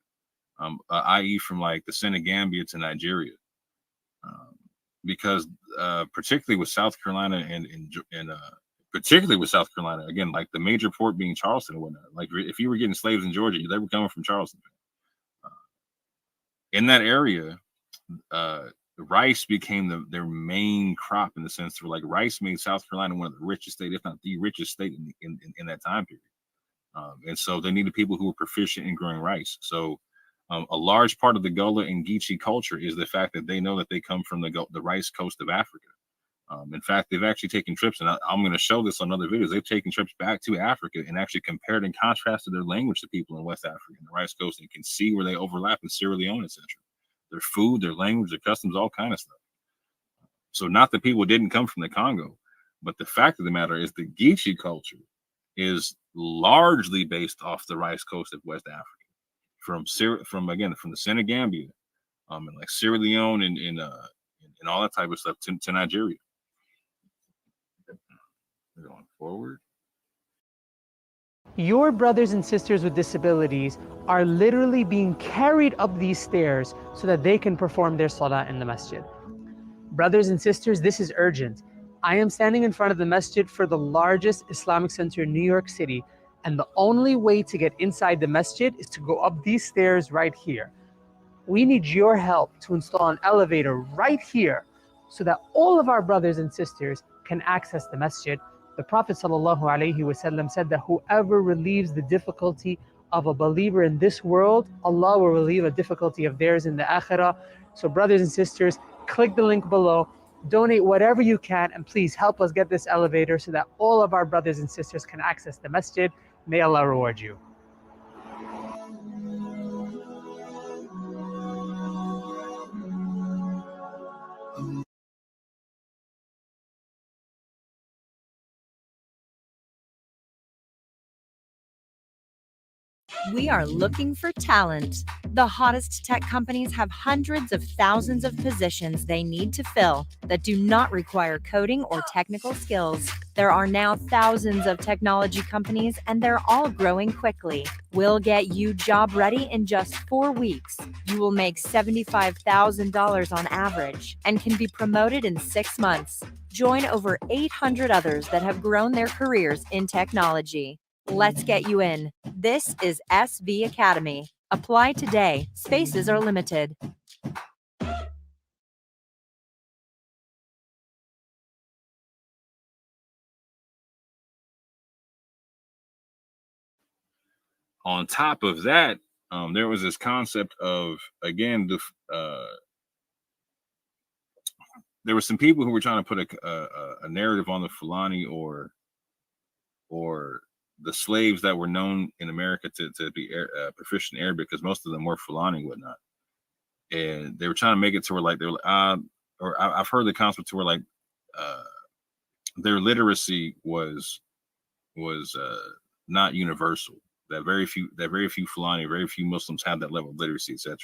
i.e. from like the Senegambia to Nigeria. Because particularly with South Carolina and particularly with South Carolina, again, like the major port being Charleston and whatnot, like if you were getting slaves in Georgia, they were coming from Charleston. In that area, rice became their main crop, in the sense that like rice made South Carolina one of the richest state, if not the richest state in that time period. And so they needed people who were proficient in growing rice. So a large part of the Gullah and Geechee culture is the fact that they know that they come from the rice coast of Africa. In fact, they've actually taken trips, and I'm going to show this on other videos. They've taken trips back to Africa and actually compared and contrasted their language to people in West Africa and the rice coast, and you can see where they overlap in Sierra Leone, etc. Their food, their language, their customs, all kind of stuff. So not that people didn't come from the Congo, but the fact of the matter is the Geechee culture is largely based off the rice coast of West Africa, from the Senegambia, and like Sierra Leone and all that type of stuff to Nigeria. Going forward. Your brothers and sisters with disabilities are literally being carried up these stairs so that they can perform their salah in the masjid. Brothers and sisters, this is urgent. I am standing in front of the masjid for the largest Islamic center in New York City, and the only way to get inside the masjid is to go up these stairs right here. We need your help to install an elevator right here so that all of our brothers and sisters can access the masjid. The Prophet ﷺ said that whoever relieves the difficulty of a believer in this world, Allah will relieve a difficulty of theirs in the akhirah. So brothers and sisters, click the link below, donate whatever you can, and please help us get this elevator so that all of our brothers and sisters can access the masjid. May Allah reward you. We are looking for talent. The hottest tech companies have hundreds of thousands of positions they need to fill that do not require coding or technical skills. There are now thousands of technology companies, and they're all growing quickly. We'll get you job ready in just 4 weeks. You will make $75,000 on average and can be promoted in 6 months. Join over 800 others that have grown their careers in technology. Let's get you in. This is SV Academy. Apply today. Spaces are limited. On top of that, there was this concept of, again, there were some people who were trying to put a narrative on the Fulani or the slaves that were known in America to be proficient in Arabic, because most of them were Fulani and whatnot. And they were trying to make it to where like they were I've heard the concept to where like their literacy was not universal. That very few Fulani, very few Muslims have that level of literacy, etc.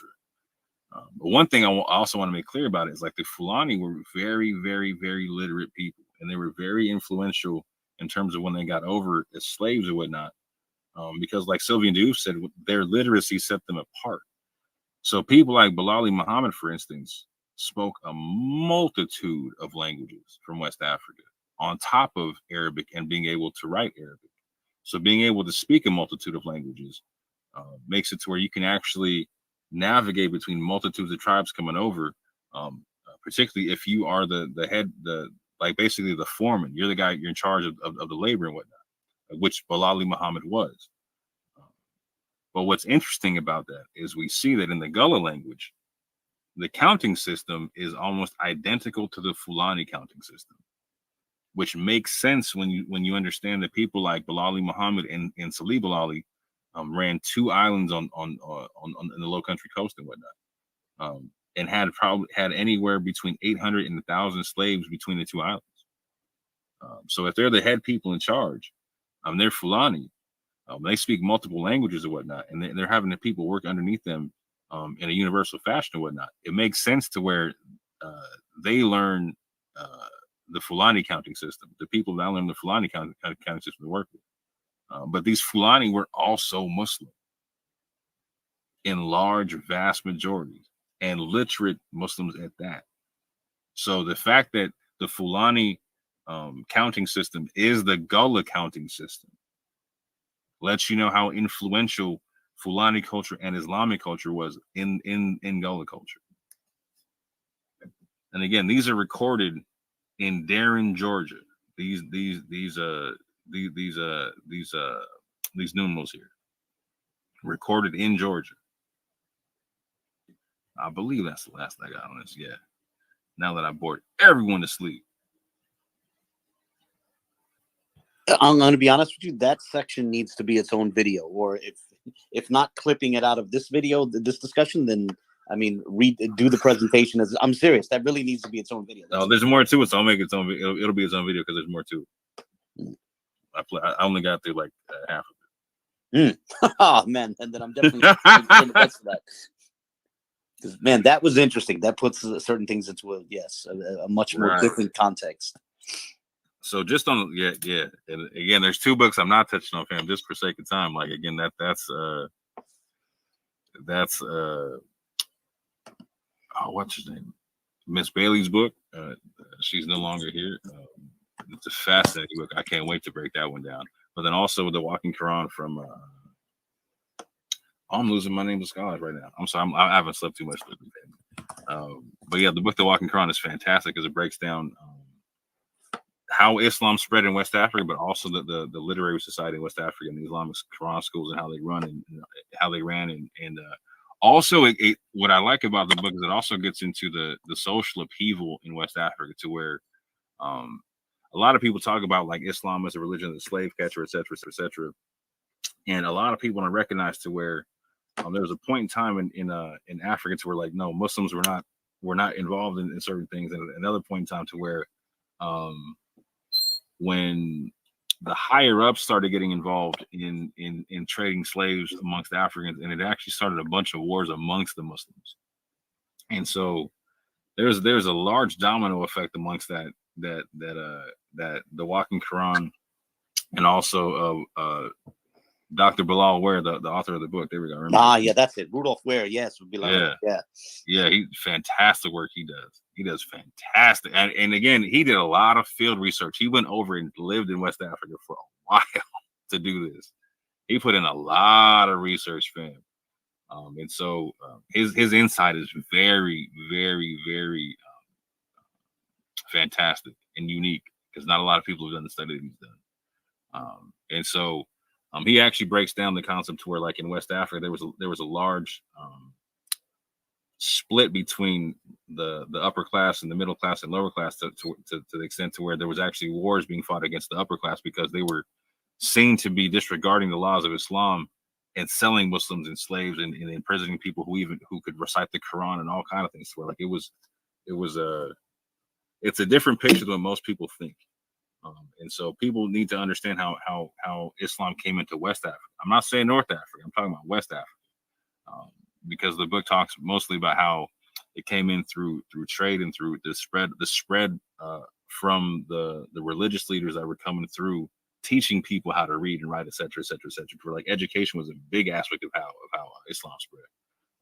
But one thing I also want to make clear about it is like the Fulani were very, very, very literate people, and they were very influential in terms of when they got over as slaves or whatnot, because like Sylvian Diouf said, their literacy set them apart. So people like Bilali Muhammad, for instance, spoke a multitude of languages from West Africa on top of Arabic and being able to write Arabic. So being able to speak a multitude of languages makes it to where you can actually navigate between multitudes of tribes coming over, particularly if you are the head, like basically the foreman. You're the guy, you're in charge of the labor and whatnot, which Bilali Muhammad was. But what's interesting about that is we see that in the Gullah language, the counting system is almost identical to the Fulani counting system. which makes sense when you understand that people like Bilali Muhammad and Salih Bilali ran 2 islands on the Low Country coast and whatnot, and had anywhere between 800 and 1,000 slaves between the 2 islands. So if they're the head people in charge, they're Fulani. They speak multiple languages and whatnot, and they're having the people work underneath them in a universal fashion and whatnot. It makes sense to where they learn the Fulani counting system. The people that learn the Fulani counting system to work with. But these Fulani were also Muslim in large, vast majorities, and literate Muslims at that. So the fact that the Fulani counting system is the Gullah counting system lets you know how influential Fulani culture and Islamic culture was in Gullah culture. And again, these are recorded in Darren, Georgia. These numerals here, recorded in Georgia. I believe that's the last I got on this. Yeah. Now that I bored everyone to sleep. I'm going to be honest with you. That section needs to be its own video, or if not clipping it out of this video, this discussion, then I mean, do the presentation as. I'm serious. That really needs to be its own video. No, there's more to it, so I'll make its own. It'll be its own video because there's more to it. I only got through like half of it. Oh man, and then I'm definitely the rest of that. Because man, that was interesting. That puts certain things into a much more different context. So just on and again, there's 2 books I'm not touching on, fam, just for sake of time. Like again, that's what's his name? Miss Bailey's book. She's no longer here. It's a fascinating book. I can't wait to break that one down. But then also the Walking Quran from. I'm losing my name to scholars right now. I'm sorry. I haven't slept too much. But yeah, the book The Walking Quran is fantastic because it breaks down how Islam spread in West Africa, but also the literary society in West Africa and the Islamic Quran schools and how they run and how they ran and also what I like about the book is it also gets into the social upheaval in West Africa to where a lot of people talk about like Islam as a religion of the slave catcher, et cetera, and a lot of people don't recognize to where there was a point in time in Africa to where like no, Muslims were not involved in certain things, and another point in time to where when the higher ups started getting involved in trading slaves amongst Africans, and it actually started a bunch of wars amongst the Muslims. And so there's a large domino effect amongst that the Walking Quran and also Dr. Bilal Ware, the author of the book. There we go. Remember? Yeah, that's it. Rudolph Ware, yes, would be like yeah. He's fantastic work. He does fantastic, and again, he did a lot of field research. He went over and lived in West Africa for a while to do this. He put in a lot of research, fam. And so his insight is very, very, very fantastic and unique because not a lot of people have done the study that he's done. And so. He actually breaks down the concept to where, like in West Africa, there was a large split between the upper class and the middle class and lower class to the extent to where there was actually wars being fought against the upper class because they were seen to be disregarding the laws of Islam and selling Muslims and slaves and imprisoning people who could recite the Quran and all kind of things. Where like it's a different picture than what most people think. And so people need to understand how Islam came into West Africa. I'm not saying North Africa. I'm talking about West Africa, because the book talks mostly about how it came in through trade and through the spread from the religious leaders that were coming through, teaching people how to read and write, et cetera, et cetera, et cetera. For like education was a big aspect of how Islam spread.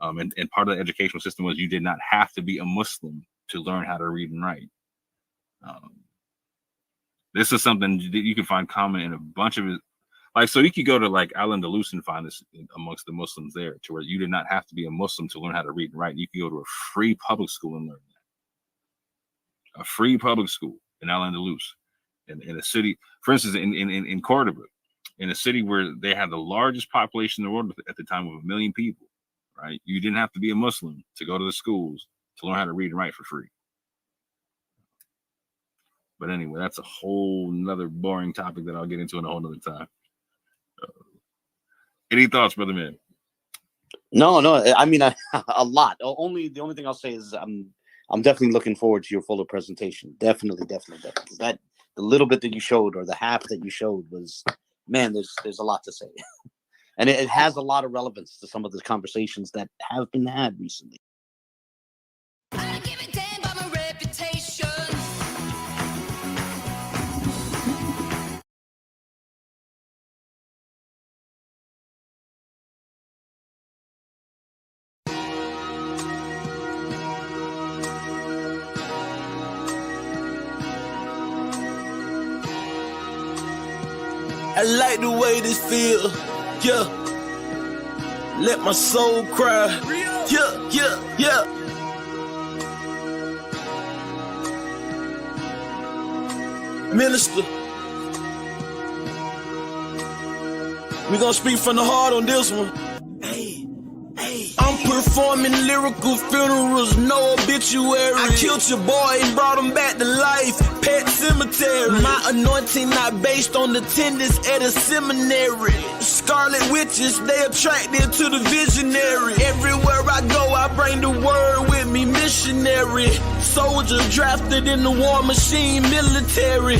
And part of the educational system was you did not have to be a Muslim to learn how to read and write. This is something that you can find common in a bunch of it. Like, so you could go to like Al-Andalus and find this amongst the Muslims there, to where you did not have to be a Muslim to learn how to read and write. You could go to a free public school and learn that. A free public school in Al-Andalus, in a city, for instance, in Cordoba, in a city where they had the largest population in the world at the time of 1 million people, right? You didn't have to be a Muslim to go to the schools to learn how to read and write for free. But anyway, that's a whole nother boring topic that I'll get into in a whole nother time. Any thoughts, brother man? No. I mean, a lot. The only thing I'll say is I'm definitely looking forward to your fuller presentation. Definitely. That the little bit that you showed, or the half that you showed, was, man, there's a lot to say, and it has a lot of relevance to some of the conversations that have been had recently. I like the way this feel, yeah. Let my soul cry, yeah. Minister, we gonna speak from the heart on this one. I'm performing lyrical funerals, no obituary. I killed your boy and brought him back to life. Pet cemetery. My anointing not based on attendance at a seminary. Scarlet witches, they attracted to the visionary. Everywhere I go, I bring the word with me, missionary. Soldiers drafted in the war machine, military.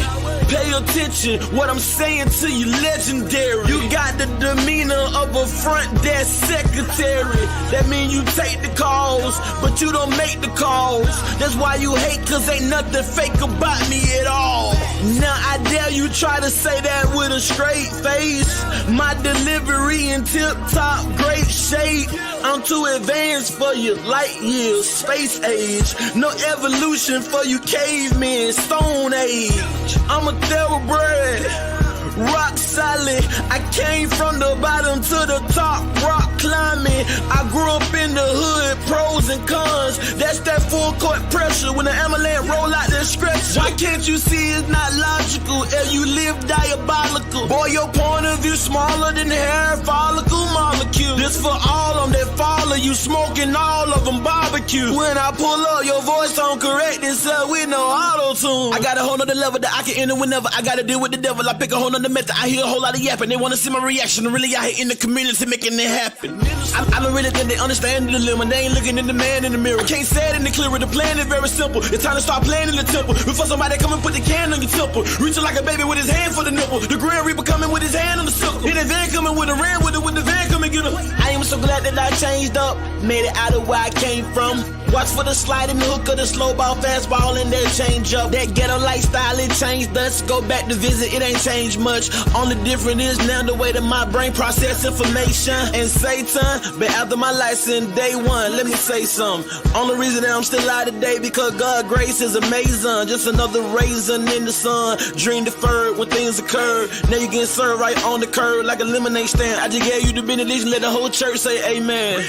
Pay attention, what I'm saying to you, legendary. You got the demeanor of a front desk secretary. That mean you take the calls, but you don't make the calls. That's why you hate, cause ain't nothing fake about me at all. Now I dare you try to say that with a straight face. My delivery in tip-top great shape. I'm too advanced for you, light years, space age. No evolution for you cavemen, stone age. I'm a thoroughbred, rock solid. I came from the bottom to the top, rock climbing. I grew up in the hood, pros and cons. That's that full court pressure when the ambulance roll out the stretch. Why can't you see it's not logical? If you live diabolical, boy, your point of view smaller than the hair follicle molecule. This for all of them that follow you, smoking all of them barbecue. When I pull up, your voice don't correct itself with no auto-tune. I got a whole nother level that I can enter whenever I gotta deal with the devil. I pick a whole nother method. I hear a whole lot of yapping. They wanna see my reaction. Really, I hate in the community making it happen. I don't really think they understand the dilemma. They ain't looking at the man in the mirror. I can't say it any clearer. The plan is very simple. It's time to start playing in the temple. Before somebody come and put the can on your temple. Reaching like a baby with his hand for the nipple. The Grand Reaper coming with his hand on the sickle. Hit the van coming with a ram with it. When the van come and get him. I am so glad that I changed up. Made it out of where I came from. Watch for the slide and the hook of the slow ball, fastball, and that change up. That ghetto lifestyle, it changed us. Go back to visit, it ain't changed much. Only difference is now the way that my brain process information. And Satan, but after my license, day one, let me say something. Only reason that I'm still alive today because God's grace is amazing. Just another raisin in the sun. Dream deferred when things occurred. Now you getting served right on the curb like a lemonade stand. I just gave you the benediction, let the whole church say amen.